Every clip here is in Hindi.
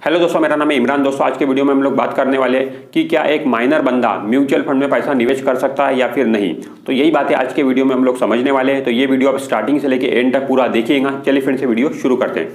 हेलो दोस्तों, मेरा नाम है इमरान। दोस्तों, आज के वीडियो में हम लोग बात करने वाले हैं कि क्या एक माइनर बंदा म्यूचुअल फंड में पैसा निवेश कर सकता है या फिर नहीं। तो यही बातें आज के वीडियो में हम लोग समझने वाले हैं। तो ये वीडियो आप स्टार्टिंग से लेकर एंड तक पूरा देखिएगा। चलिए फ्रेंड्स से वीडियो शुरू करते हैं।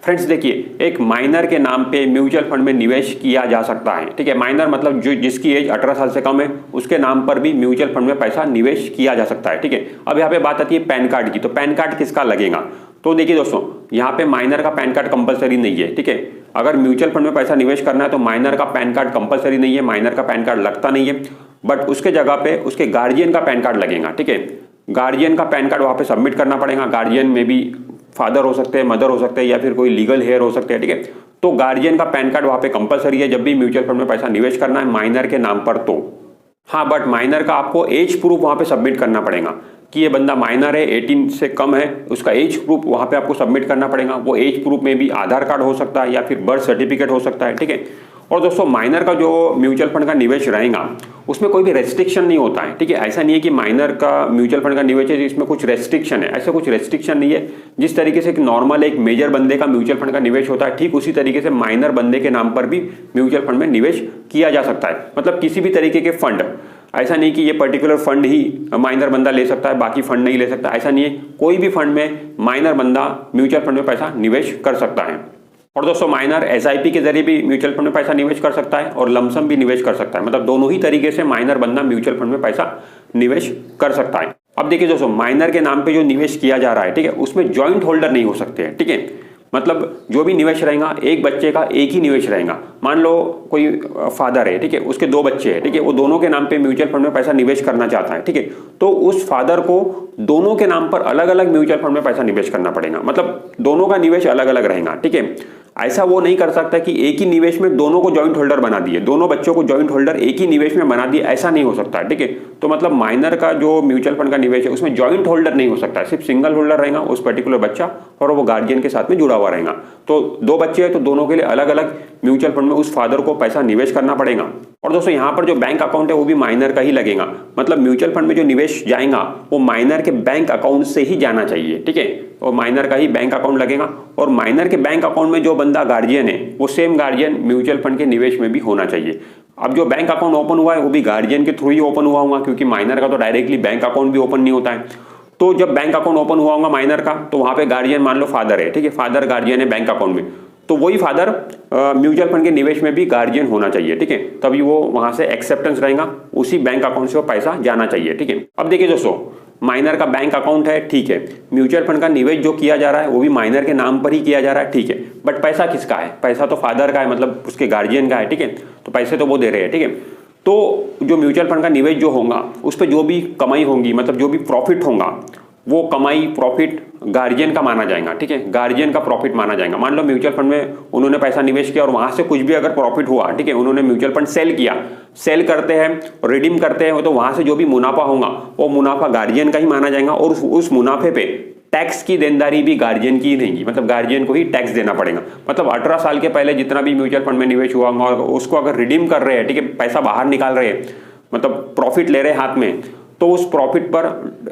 फ्रेंड्स देखिए, एक माइनर के नाम पे म्यूचुअल फंड में निवेश किया जा सकता है। ठीक है, माइनर मतलब जो जिसकी एज 18 साल से कम है, उसके नाम पर भी म्यूचुअल फंड में पैसा निवेश किया जा सकता है। ठीक है, अब यहाँ पे बात आती है पैन कार्ड की। तो पैन कार्ड किसका लगेगा? तो देखिए दोस्तों, यहाँ पे माइनर का पैन कार्ड कंपलसरी नहीं है। ठीक है, अगर म्यूचुअल फंड में पैसा निवेश करना है तो माइनर का पैन कार्ड कंपलसरी नहीं है, माइनर का पैन कार्ड लगता नहीं है। बट उसके जगह पे उसके गार्जियन का पैन कार्ड लगेगा। ठीक है, गार्जियन का पैन कार्ड वहाँ पे सबमिट करना पड़ेगा। गार्जियन में भी फादर हो सकते हैं, मदर हो सकते हैं, या फिर कोई लीगल हेयर हो सकते हैं। ठीक है, तो गार्जियन का पैन कार्ड वहाँ पे कंपलसरी है जब भी म्यूचुअल फंड में पैसा निवेश करना है माइनर के नाम पर। तो हाँ, बट माइनर का आपको एज प्रूफ वहाँ पे सबमिट करना पड़ेगा कि ये बंदा माइनर है, 18 से कम है, उसका एज प्रूफ वहाँ पे आपको सबमिट करना पड़ेगा। वो एज प्रूफ में भी आधार कार्ड हो सकता है या फिर बर्थ सर्टिफिकेट हो सकता है। ठीक है, और दोस्तों माइनर का जो म्यूचुअल फंड का निवेश रहेगा उसमें कोई भी रेस्ट्रिक्शन नहीं होता है। ठीक है, ऐसा नहीं है कि माइनर का म्यूचुअल फंड का निवेश है इसमें कुछ रेस्ट्रिक्शन है, ऐसा कुछ रेस्ट्रिक्शन नहीं है। जिस तरीके से नॉर्मल एक मेजर बंदे का म्यूचुअल फंड का निवेश होता है, ठीक उसी तरीके से माइनर बंदे के नाम पर भी म्यूचुअल फंड में निवेश किया जा सकता है। मतलब किसी भी तरीके के फंड, ऐसा नहीं कि ये पर्टिकुलर फंड ही माइनर बंदा ले सकता है, बाकी फंड नहीं ले सकता, ऐसा नहीं है। कोई भी फंड में माइनर बंदा म्यूचुअल फंड में पैसा निवेश कर सकता है। और दोस्तों माइनर एसआईपी के जरिए भी म्यूचुअल फंड में पैसा निवेश कर सकता है और लमसम भी निवेश कर सकता है। मतलब दोनों ही तरीके से माइनर बंदा म्यूचुअल फंड में पैसा निवेश कर सकता है। अब देखिए दोस्तों, माइनर के नाम पे जो निवेश किया जा रहा है, ठीक है, उसमें ज्वाइंट होल्डर नहीं हो सकते हैं। ठीक है, मतलब जो भी निवेश रहेगा एक बच्चे का एक ही निवेश रहेगा। मान लो कोई फादर है, ठीक है, उसके 2 बच्चे हैं, ठीक है, वो दोनों के नाम पे म्यूचुअल फंड में पैसा निवेश करना चाहता है। ठीक है, तो उस फादर को दोनों के नाम पर अलग अलग म्यूचुअल फंड में पैसा निवेश करना पड़ेगा। मतलब दोनों का निवेश अलग अलग रहेगा। ठीक है, ऐसा वो नहीं कर सकता कि एक ही निवेश में दोनों को जॉइंट होल्डर बना दिए, दोनों बच्चों को जॉइंट होल्डर एक ही निवेश में बना दिए, ऐसा नहीं हो सकता। ठीक है, तो मतलब माइनर का जो म्यूचुअल फंड का निवेश है उसमें जॉइंट होल्डर नहीं हो सकता, सिर्फ सिंगल होल्डर रहेगा उस पर्टिकुलर बच्चा, और वो गार्जियन के साथ में जुड़ा हुआ रहेगा। तो 2 बच्चे हैं तो दोनों के लिए अलग अलग म्यूचुअल फंड में उस फादर को पैसा निवेश करना पड़ेगा। और दोस्तों यहाँ पर जो बैंक अकाउंट है वो भी माइनर का ही लगेगा। मतलब म्यूचुअल फंड में जो निवेश जाएगा वो माइनर के बैंक अकाउंट से ही जाना चाहिए। ठीक है, और माइनर का ही बैंक अकाउंट लगेगा, और माइनर के बैंक अकाउंट में जो बंदा गार्जियन है वो सेम गार्जियन म्यूचुअल फंड के निवेश में भी होना चाहिए। अब जो बैंक अकाउंट ओपन हुआ है वो भी गार्जियन के थ्रू ही ओपन हुआ होगा, क्योंकि माइनर का तो डायरेक्टली बैंक अकाउंट भी ओपन नहीं होता है। तो जब बैंक अकाउंट ओपन हुआ होगा माइनर का, तो वहां पे गार्जियन मान लो फादर है, ठीक है, फादर गार्जियन है बैंक अकाउंट में, तो वही फादर म्यूचुअल फंड के निवेश में भी गार्जियन होना चाहिए। ठीक है, तभी वो वहां से एक्सेप्टेंस रहेगा, उसी बैंक अकाउंट से वो पैसा जाना चाहिए। ठीक है, अब देखिए दोस्तों, माइनर का बैंक अकाउंट है, ठीक है, म्यूचुअल फंड का निवेश जो किया जा रहा है वो भी माइनर के नाम पर ही किया जा रहा है, ठीक है, बट पैसा किसका है? पैसा तो फादर का है, मतलब उसके गार्जियन का है। ठीक है, तो पैसे तो वो दे रहे हैं। ठीक है, तो जो म्यूचुअल फंड का निवेश जो होगा उस पर जो भी कमाई होगी, मतलब जो भी प्रॉफिट होगा, वो कमाई प्रॉफिट गार्जियन का माना जाएगा। ठीक है, गार्जियन का प्रॉफिट माना जाएगा। मान लो म्यूचुअल फंड में उन्होंने पैसा निवेश किया और वहां से कुछ भी अगर प्रॉफिट हुआ, ठीक है, उन्होंने म्यूचुअल फंड सेल किया, सेल करते हैं, रिडीम करते हैं, तो वहां से जो भी मुनाफा होगा वो मुनाफा गार्जियन का ही माना जाएगा, और उस मुनाफे पे टैक्स की देनदारी भी गार्जियन की ही रहेगी। मतलब गार्जियन को ही टैक्स देना पड़ेगा। मतलब 18 साल के पहले जितना भी म्यूचुअल फंड में निवेश हुआ और उसको अगर रिडीम कर रहे हैं, ठीक है, पैसा बाहर निकाल रहे हैं, मतलब प्रॉफिट ले रहे हैं हाथ में, तो उस प्रॉफिट पर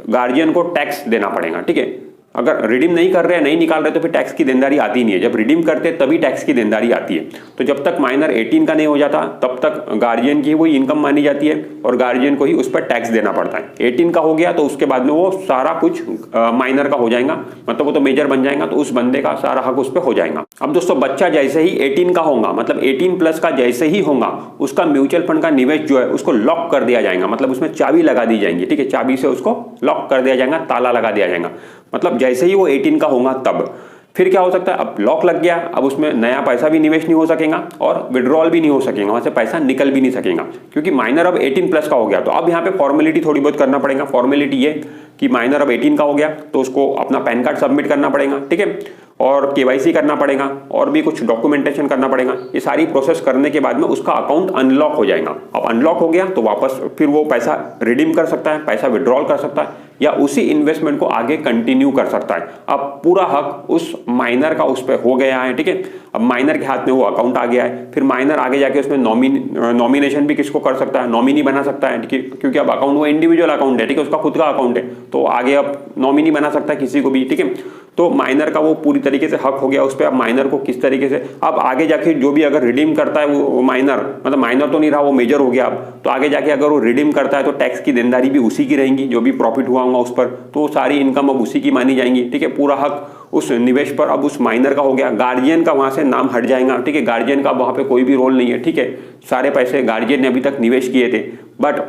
गार्जियन को टैक्स देना पड़ेगा। ठीक है, अगर रिडीम नहीं कर रहे हैं, नहीं निकाल रहे, तो फिर टैक्स की देनदारी आती नहीं है। जब रिडीम करते हैं तभी टैक्स की देनदारी आती है। तो जब तक माइनर 18 का नहीं हो जाता तब तक गार्जियन की वही इनकम मानी जाती है और गार्जियन को ही उस पर टैक्स देना पड़ता है। 18 का हो गया तो उसके बाद में वो सारा कुछ माइनर का हो जाएगा, मतलब वो तो मेजर बन जाएगा, तो उस बंदे का सारा हक उस पर हो जाएगा। अब दोस्तों बच्चा जैसे ही 18 का होगा, मतलब 18 प्लस का जैसे ही होगा, उसका म्यूचुअल फंड का निवेश जो है उसको लॉक कर दिया जाएगा। मतलब उसमें चाबी लगा दी जाएगी। ठीक है, चाबी से उसको लॉक कर दिया जाएगा, ताला लगा दिया जाएगा। मतलब जैसे ही वो 18 का होगा तब फिर क्या हो सकता है, अब लॉक लग गया, अब उसमें नया पैसा भी निवेश नहीं हो सकेगा और विड्रॉल भी नहीं हो सकेगा, वहां से पैसा निकल भी नहीं सकेगा, क्योंकि माइनर अब 18 प्लस का हो गया। तो अब यहाँ पे फॉर्मेलिटी थोड़ी बहुत करना पड़ेगा। फॉर्मेलिटी ये कि माइनर अब 18 का हो गया तो उसको अपना पैन कार्ड सबमिट करना पड़ेगा। ठीक है, और केवाईसी करना पड़ेगा और भी कुछ डॉक्यूमेंटेशन करना पड़ेगा। ये सारी प्रोसेस करने के बाद में उसका अकाउंट अनलॉक हो जाएगा। अब अनलॉक हो गया तो वापस फिर वो पैसा रिडीम कर सकता है, पैसा विड्रॉल कर सकता है, या उसी इन्वेस्टमेंट को आगे कंटिन्यू कर सकता है। अब पूरा हक उस माइनर का उस पर हो गया है। ठीक है, अब माइनर के हाथ में वो अकाउंट आ गया है। फिर माइनर आगे जाके उसमें नॉमिनेशन भी किसको कर सकता है, नॉमिनी बना सकता है, क्योंकि अब अकाउंट वो इंडिविजुअल अकाउंट है। ठीक है, उसका खुद का अकाउंट है, तो आगे अब नॉमिनी बना सकता है किसी को भी। ठीक है, तो माइनर का वो पूरी तरीके से हक हो गया उस पर। अब माइनर को किस तरीके से अब आगे जाके जो भी अगर रिडीम करता है वो माइनर, मतलब माइनर तो नहीं रहा, वो मेजर हो गया अब, तो आगे जाके अगर वो रिडीम करता है तो टैक्स की देनदारी भी उसी की रहेंगी, जो भी प्रॉफिट हुआ होगा उस पर, तो सारी इनकम अब उसी की मानी जाएंगी। ठीक है, पूरा हक उस निवेश पर अब उस माइनर का हो गया। गार्जियन का वहां से नाम हट जाएगा। ठीक है, गार्जियन का वहां पे कोई भी रोल नहीं है। ठीक है, सारे पैसे गार्जियन ने अभी तक निवेश किए थे, बट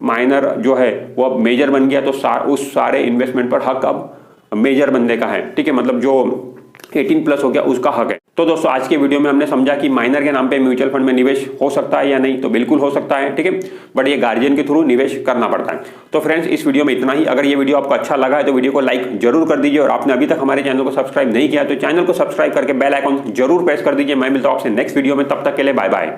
माइनर जो है वो अब मेजर बन गया, तो उस सारे इन्वेस्टमेंट पर हक अब मेजर बंदे का है। ठीक है, मतलब जो 18+ हो गया उसका हक है। तो दोस्तों आज के वीडियो में हमने समझा कि माइनर के नाम पे म्यूचुअल फंड में निवेश हो सकता है या नहीं, तो बिल्कुल हो सकता है। ठीक है, बट ये गार्जियन के थ्रू निवेश करना पड़ता है। तो फ्रेंड्स इस वीडियो में इतना ही। अगर ये वीडियो आपको अच्छा लगा है तो वीडियो को लाइक जरूर कर दीजिए, और आपने अभी तक हमारे चैनल को सब्सक्राइब नहीं किया तो चैनल को सब्सक्राइब करके बेल आइकॉन जरूर प्रेस कर दीजिए। मैं मिलता हूं आपसे नेक्स्ट वीडियो में, तब तक के लिए बाय बाय।